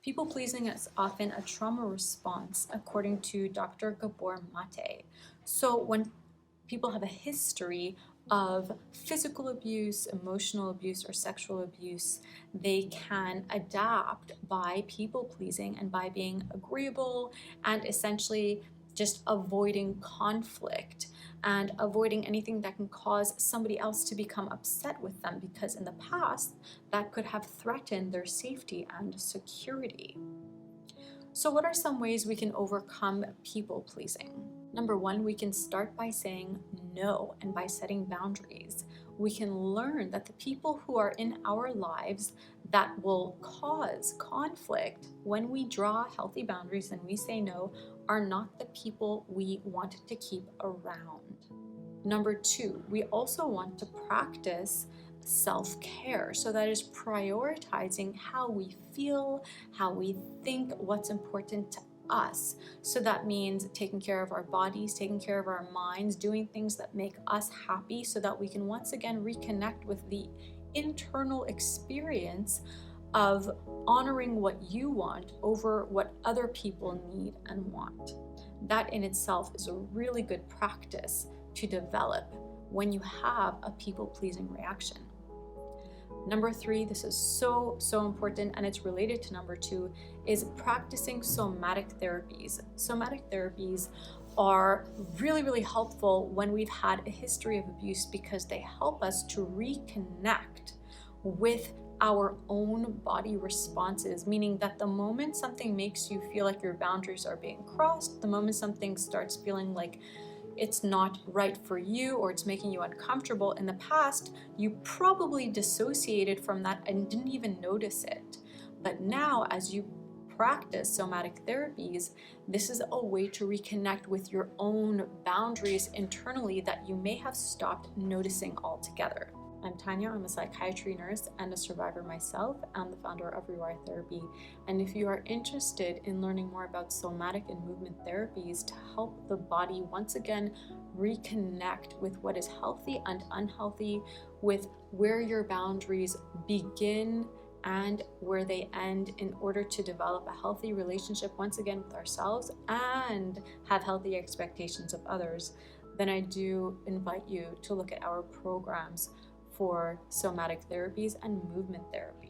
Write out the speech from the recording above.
People pleasing is often a trauma response, according to Dr. Gabor Mate. So when people have a history of physical abuse, emotional abuse, or sexual abuse, they can adapt by people pleasing and by being agreeable and essentially just avoiding conflict and avoiding anything that can cause somebody else to become upset with them, because in the past that could have threatened their safety and security. So what are some ways we can overcome people pleasing? Number one, we can start by saying no and by setting boundaries. We can learn that the people who are in our lives that will cause conflict, when we draw healthy boundaries and we say no, are not the people we want to keep around. Number two, we also want to practice self-care. So that is prioritizing how we feel, how we think, what's important to us. So that means taking care of our bodies, taking care of our minds, doing things that make us happy so that we can once again reconnect with the internal experience of honoring what you want over what other people need and want. That in itself is a really good practice to develop when you have a people-pleasing reaction. Number three, this is so important, and it's related to number two, is practicing somatic therapies. Somatic therapies are really helpful when we've had a history of abuse, because they help us to reconnect with our own body responses, meaning that the moment something makes you feel like your boundaries are being crossed, the moment something starts feeling like it's not right for you or it's making you uncomfortable, in the past you probably dissociated from that and didn't even notice it. But now, as you practice somatic therapies, this is a way to reconnect with your own boundaries internally that you may have stopped noticing altogether. I'm Tanya. I'm a psychiatry nurse and a survivor myself. I'm the founder of Rewire Therapy. And if you are interested in learning more about somatic and movement therapies to help the body once again reconnect with what is healthy and unhealthy, with where your boundaries begin and where they end, in order to develop a healthy relationship once again with ourselves and have healthy expectations of others, then I do invite you to look at our programs for somatic therapies and movement therapy.